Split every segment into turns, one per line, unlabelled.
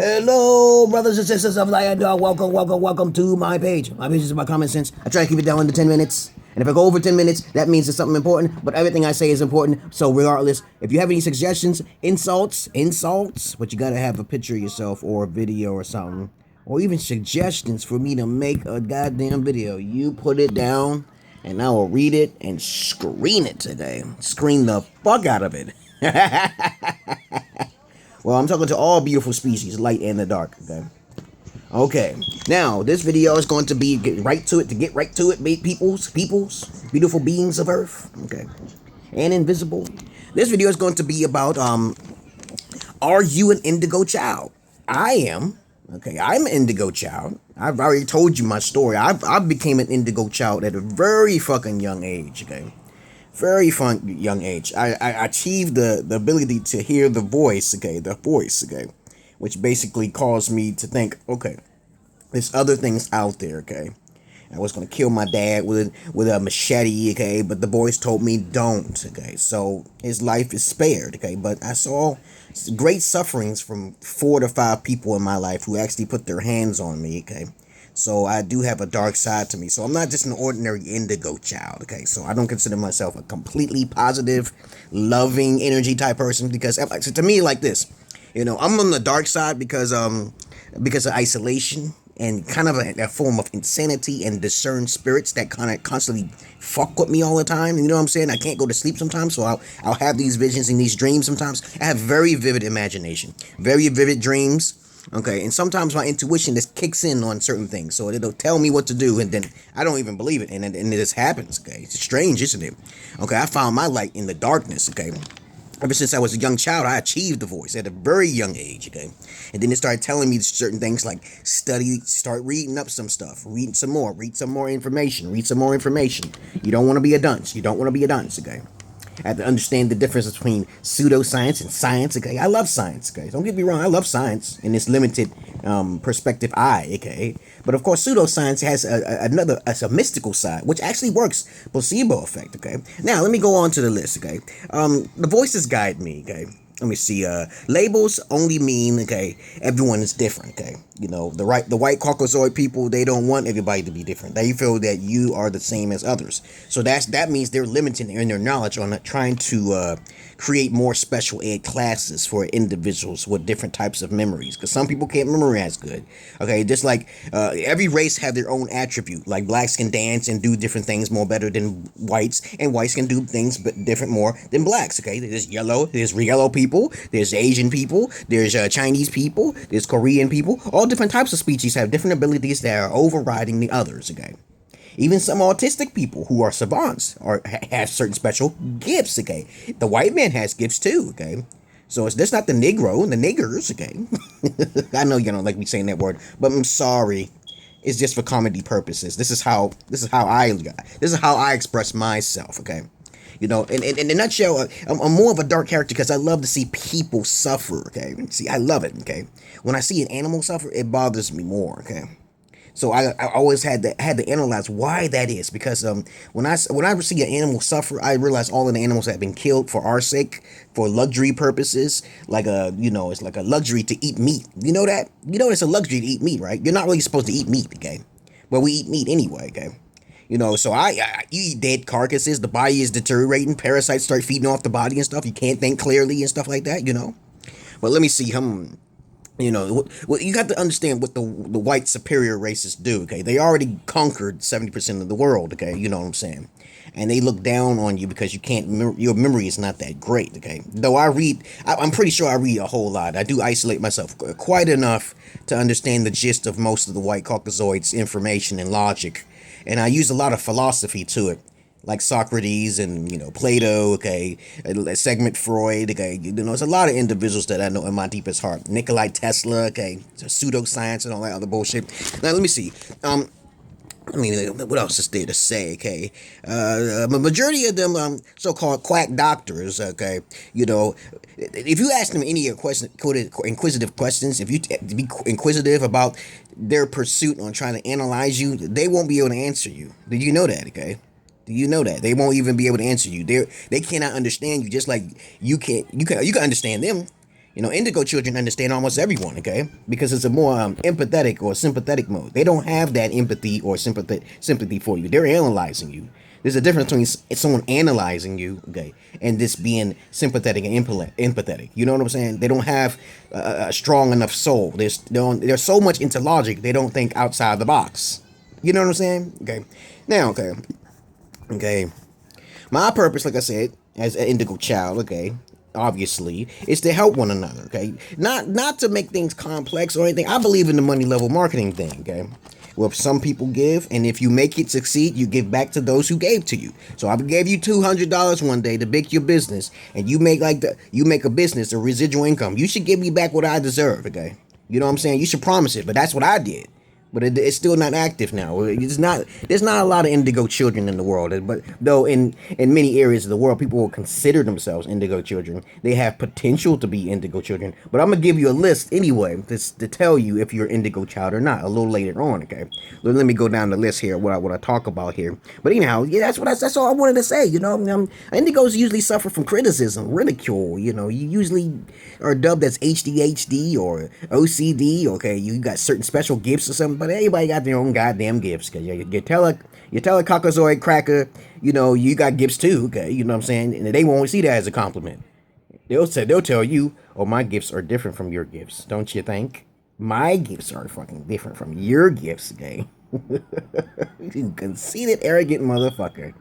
Hello, brothers and sisters of the dog. Welcome to my page. My page is about common sense. I try to keep it down under 10 minutes. And if I go over 10 minutes, that means it's something important. But everything I say is important. So regardless, if you have any suggestions, insults, but you gotta have a picture of yourself or a video or something. Or even suggestions for me to make a goddamn video. You put it down and I will read it and screen it today. Screen the fuck out of it. Well, I'm talking to all beautiful species, light and the dark, okay? Okay, now, this video is going to be, get right to it, peoples, beautiful beings of Earth, okay? And invisible. This video is going to be about, are you an indigo child? I am, okay? I'm an indigo child. I've already told you my story. I became an indigo child at a very fucking young age, okay? Very fun young age. I achieved the ability to hear the voice, okay, which basically caused me to think, okay, there's other things out there, okay. I was gonna kill my dad with a machete, okay, but the voice told me don't, okay. So his life is spared, okay. But I saw great sufferings from 4 to 5 people in my life who actually put their hands on me, okay. So I do have a dark side to me. So I'm not just an ordinary indigo child, okay? So I don't consider myself a completely positive, loving energy type person because to me, like this, you know, I'm on the dark side because of isolation and kind of a form of insanity and discerned spirits that kind of constantly fuck with me all the time. You know what I'm saying? I can't go to sleep sometimes, so I'll have these visions and these dreams sometimes. I have very vivid imagination, very vivid dreams. Okay, and sometimes my intuition just kicks in on certain things, so it'll tell me what to do, and then I don't even believe it, and it just happens, okay? It's strange, isn't it? Okay, I found my light in the darkness, okay? Ever since I was a young child, I achieved the voice at a very young age, okay? And then it started telling me certain things like start reading up some stuff, read some more information. You don't want to be a dunce, okay? I have to understand the difference between pseudoscience and science, okay? I love science, okay? Don't get me wrong, I love science in its limited perspective okay? But of course, pseudoscience has a mystical side, which actually works, placebo effect, okay? Now, let me go on to the list, okay? The voices guide me, okay? Let me see, labels only mean, okay, everyone is different, okay? You know, the white Caucasoid people, they don't want everybody to be different. They feel that you are the same as others. So that means they're limited in their knowledge on trying to create more special ed classes for individuals with different types of memories. Because some people can't memorize good, okay? Just like every race have their own attribute. Like blacks can dance and do different things more better than whites, and whites can do things but different more than blacks, okay? There's yellow people, there's Asian people, there's Chinese people, there's Korean people. All different types of species have different abilities that are overriding the others, okay? Even some autistic people who are savants have certain special gifts, okay? The white man has gifts too, okay? So it's just not the Negro and the niggers, okay? I know you don't like me saying that word, but I'm sorry. It's just for comedy purposes. This is how I express myself, okay? You know, in a nutshell, I'm more of a dark character because I love to see people suffer, okay? See, I love it, okay? When I see an animal suffer, it bothers me more, okay? So I always had to analyze why that is, because when I see an animal suffer, I realize all of the animals have been killed for our sake, for luxury purposes, it's like a luxury to eat meat. You know that? You know it's a luxury to eat meat, right? You're not really supposed to eat meat, okay? But we eat meat anyway, okay? You know, so you eat dead carcasses, the body is deteriorating, parasites start feeding off the body and stuff, you can't think clearly and stuff like that, you know? But let me see, you know, well, you got to understand what the white superior races do, okay? They already conquered 70% of the world, okay? You know what I'm saying? And they look down on you because your memory is not that great, okay? Though I'm pretty sure I read a whole lot. I do isolate myself quite enough to understand the gist of most of the white Caucasoids' information and logic. And I use a lot of philosophy to it, like Socrates and, you know, Plato, okay, Sigmund Freud, okay, you know, there's a lot of individuals that I know in my deepest heart. Nikola Tesla, okay, pseudoscience and all that other bullshit. Now, let me see. I mean, what else is there to say, okay? The majority of them so-called quack doctors, okay, you know, if you ask them any inquisitive questions, if you be inquisitive about their pursuit on trying to analyze you, they won't be able to answer you. Did you know that, okay? Do you know that? They won't even be able to answer you. They cannot understand you, just like you can understand them. You know, indigo children understand almost everyone, okay? Because it's a more empathetic or sympathetic mode. They don't have that empathy or sympathy for you. They're analyzing you. There's a difference between someone analyzing you, okay, and this being sympathetic and empathetic. You know what I'm saying? They don't have a strong enough soul. They're so much into logic, they don't think outside the box. You know what I'm saying? Okay. Now, okay. My purpose, like I said, as an indigo child, okay, obviously, is to help one another, okay? Not to make things complex or anything. I believe in the money level marketing thing, okay? Well, some people give, and if you make it succeed, you give back to those who gave to you. So I gave you $200 one day to make your business, and you make a business, a residual income. You should give me back what I deserve, okay? You know what I'm saying? You should promise it, but that's what I did. But it's still not active now. There's not a lot of indigo children in the world. But though in many areas of the world, people will consider themselves indigo children. They have potential to be indigo children. But I'm gonna give you a list anyway to tell you if you're indigo child or not a little later on. Okay, let me go down the list here. What I talk about here. But anyhow, yeah, that's all I wanted to say. You know, indigos usually suffer from criticism, ridicule. You know, you usually are dubbed as HDHD or OCD. Okay, you got certain special gifts or something. But everybody got their own goddamn gifts. Cause you tell a caucasoid cracker, you know, you got gifts too. Okay, you know what I'm saying? And they won't see that as a compliment. They'll tell you, oh, my gifts are different from your gifts. Don't you think? My gifts are fucking different from your gifts, okay? You conceited, arrogant motherfucker.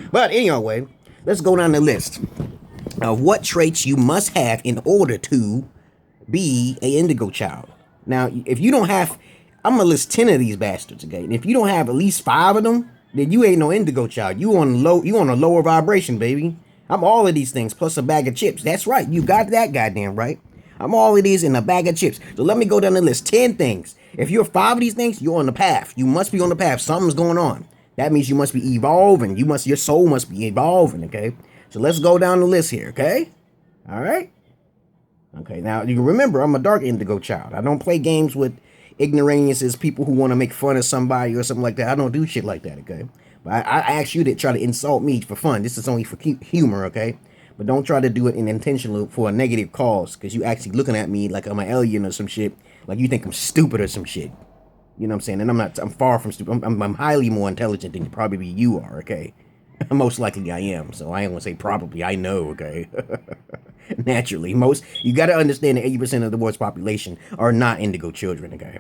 But anyway, let's go down the list of what traits you must have in order to be a indigo child. Now, if you don't have, I'm gonna list 10 of these bastards, okay? And if you don't have at least 5 of them, then you ain't no indigo child. You on a lower vibration, baby. I'm all of these things plus a bag of chips. That's right. You got that goddamn right. I'm all of these in a bag of chips. So let me go down the list. 10 things. If you're 5 of these things, you're on the path. You must be on the path. Something's going on. That means you must be evolving. Your soul must be evolving, okay? So let's go down the list here, okay? All right? Okay, now you remember, I'm a dark indigo child. I don't play games with ignoramuses, people who want to make fun of somebody or something like that. I don't do shit like that, okay? But I ask you to try to insult me for fun. This is only for humor, okay? But don't try to do it intentionally for a negative cause, because you actually looking at me like I'm an alien or some shit, like you think I'm stupid or some shit. You know what I'm saying? And I'm not. I'm far from stupid. I'm highly more intelligent than probably you are, okay? Most likely I am, so I ain't gonna say probably. I know, okay? Naturally, you got to understand that 80% of the world's population are not indigo children, okay?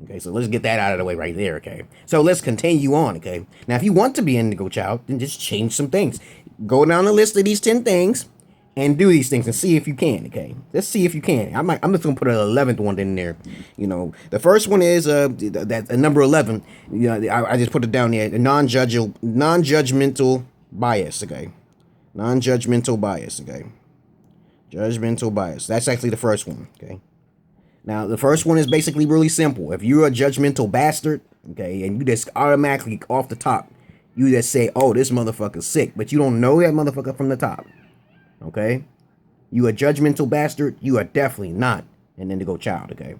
Okay, so let's get that out of the way right there, okay? So let's continue on, okay? Now, if you want to be an indigo child, then just change some things. Go down the list of these 10 things and do these things and see if you can, okay? Let's see if you can. I'm just gonna put an 11th one in there. You know, the first one is that number 11. You know, I just put it down there. Non-judgmental bias, okay? Non-judgmental bias, okay? Judgmental bias. That's actually the first one, okay? Now, the first one is basically really simple. If you're a judgmental bastard, okay, and you just automatically off the top, you just say, oh, this motherfucker's sick, but you don't know that motherfucker from the top, okay? You a judgmental bastard, you are definitely not an indigo child, okay?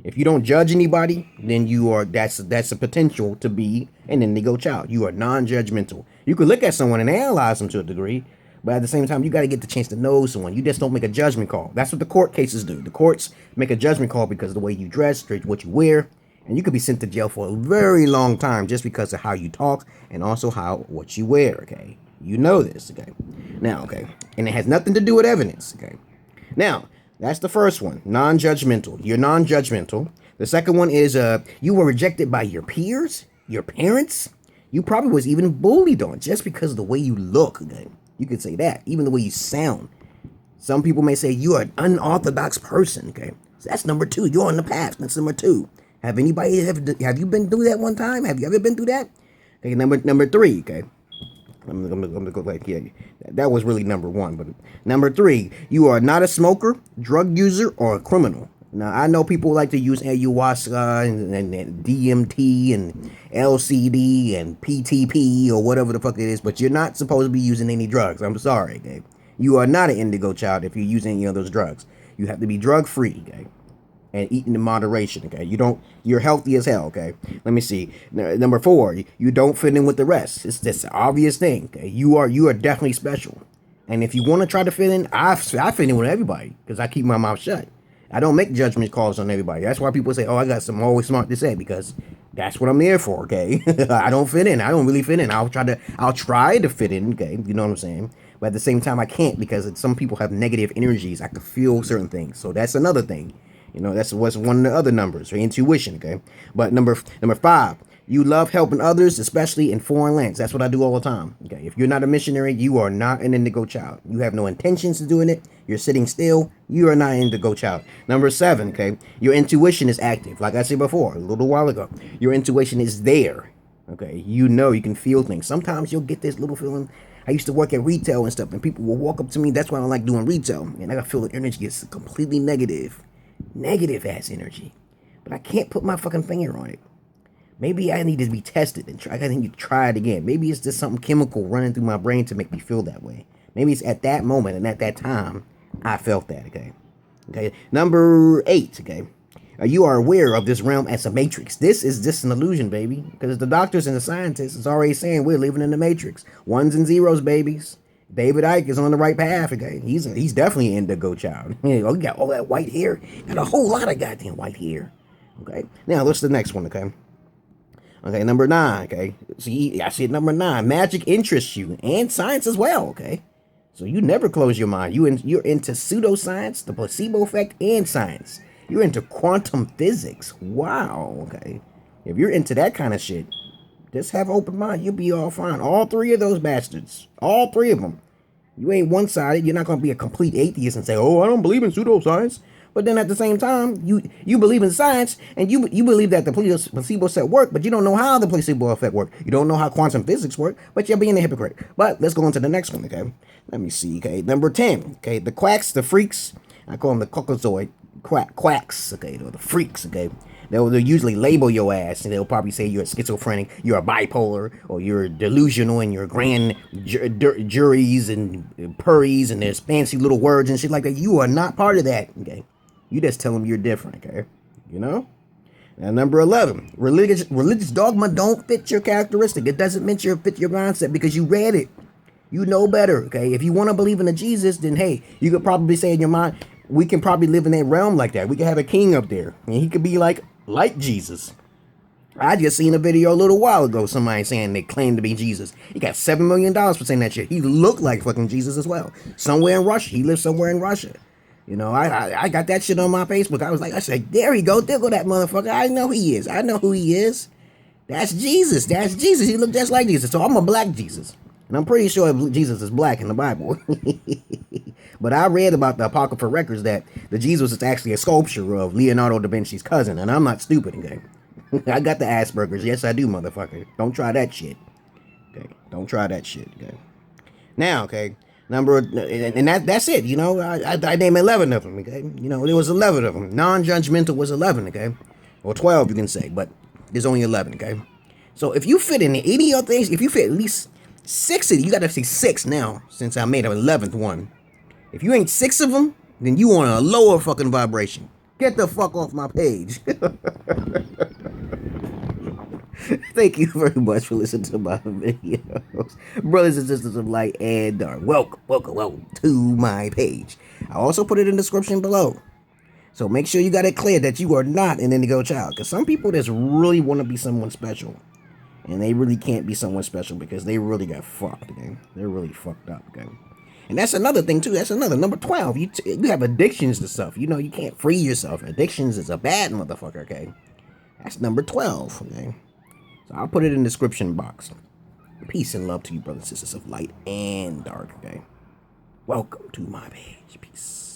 If you don't judge anybody, then that's a potential to be an indigo child. You are non-judgmental. You could look at someone and analyze them to a degree, but at the same time, you got to get the chance to know someone. You just don't make a judgment call. That's what the court cases do. The courts make a judgment call because of the way you dress, what you wear, and you could be sent to jail for a very long time just because of how you talk and also what you wear, okay? You know this, okay? Now, okay, and it has nothing to do with evidence, okay? Now, that's the first one, non-judgmental. You're non-judgmental. The second one is you were rejected by your peers, your parents. You probably was even bullied on just because of the way you look, okay? You could say that, even the way you sound. Some people may say you are an unorthodox person, okay? So that's number 2. You're on the path. That's number 2. Have you been through that one time? Have you ever been through that? Okay, number 3, okay? I'm gonna go like, yeah, that was really number 1. But number 3, you are not a smoker, drug user, or a criminal. Now, I know people like to use ayahuasca and DMT and LCD and PTP or whatever the fuck it is, but you're not supposed to be using any drugs. I'm sorry, okay? You are not an indigo child if you use any of those drugs. You have to be drug-free, okay? And eating in moderation, okay? You're healthy as hell, okay? Let me see. Number 4, you don't fit in with the rest. It's just an obvious thing, okay? You are definitely special. And if you want to try to fit in, I fit in with everybody because I keep my mouth shut. I don't make judgment calls on everybody. That's why people say, oh, I got something always smart to say, because that's what I'm there for, okay? I don't fit in. I don't really fit in. I'll try to fit in, okay? You know what I'm saying? But at the same time, I can't, because some people have negative energies. I can feel certain things. So that's another thing. You know, that's what's one of the other numbers, or intuition, okay? But number 5, you love helping others, especially in foreign lands. That's what I do all the time, okay? If you're not a missionary, you are not an indigo child. You have no intentions of doing it. You're sitting still. You are not an indigo child. Number 7, okay? Your intuition is active. Like I said before, a little while ago, your intuition is there, okay? You know, you can feel things. Sometimes you'll get this little feeling. I used to work at retail and stuff, and people will walk up to me. That's why I don't like doing retail. And I feel the energy is completely negative. Negative ass energy. But I can't put my fucking finger on it. Maybe I need to be tested and try. I need to try it again. Maybe it's just something chemical running through my brain to make me feel that way. Maybe it's at that moment and at that time I felt that, okay? Okay. Number 8, okay? You are aware of this realm as a matrix. This is just an illusion, baby. Because the doctors and the scientists is already saying we're living in the matrix. Ones and zeros, babies. David Icke is on the right path, okay? He's definitely an indigo child. He got all that white hair. Got a whole lot of goddamn white hair. Okay. Now, what's the next one, okay? Okay, number 9, okay? See, I said number 9. Magic interests you, and science as well, okay? So you never close your mind. You're into pseudoscience, the placebo effect, and science. You're into quantum physics. Wow, okay? If you're into that kind of shit, just have open mind. You'll be all fine. All 3 of those bastards. All 3 of them. You ain't one-sided. You're not going to be a complete atheist and say, oh, I don't believe in pseudoscience. But then at the same time, you believe in science, and you believe that the placebo effect work, but you don't know how the placebo effect work. You don't know how quantum physics work, but you're being a hypocrite. But let's go on to the next one, okay? Let me see, okay? Number 10, okay? The quacks, the freaks, I call them the cockazoid quacks, okay? Or the freaks, okay? They'll usually label your ass, and they'll probably say you're a schizophrenic, you're a bipolar, or you're delusional, and you're grand juries and purries, and there's fancy little words and shit like that. You are not part of that, okay? You just tell them you're different, okay? You know? Now, number 11, religious dogma don't fit your characteristic. It doesn't fit your mindset because you read it. You know better, okay? If you want to believe in a Jesus, then hey, you could probably say in your mind, we can probably live in that realm like that. We could have a king up there, and he could be like Jesus. I just seen a video a little while ago, somebody saying they claim to be Jesus. He got $7 million for saying that shit. He looked like fucking Jesus as well. Somewhere in Russia. He lives somewhere in Russia. You know, I got that shit on my Facebook. I said, there he go. There go that motherfucker. I know he is. I know who he is. That's Jesus. That's Jesus. He looked just like Jesus. So I'm a black Jesus. And I'm pretty sure Jesus is black in the Bible. But I read about the apocryphal records that the Jesus is actually a sculpture of Leonardo da Vinci's cousin. And I'm not stupid, okay? I got the Asperger's. Yes, I do, motherfucker. Don't try that shit. Okay? Don't try that shit, okay? Now, okay? That's it, you know. I named 11 of them, okay? You know, there was 11 of them. Non-judgmental was 11, okay? Or 12, you can say, but there's only 11, okay? So if you fit in any of things, if you fit at least 6 of you got to say 6 now, since I made an 11th one. If you ain't 6 of them, then you on a lower fucking vibration. Get the fuck off my page. Thank you very much for listening to my videos. Brothers and sisters of light and dark. Welcome to my page. I also put it in the description below. So make sure you got it clear that you are not an indigo child. Because some people just really want to be someone special. And they really can't be someone special because they really got fucked, okay? They're really fucked up, okay? And that's another thing, too. That's another. Number 12, you have addictions to stuff. You know, you can't free yourself. Addictions is a bad motherfucker, okay? That's number 12, okay? So I'll put it in the description box. Peace and love to you, brothers and sisters of light and dark, okay? Welcome to my page. Peace.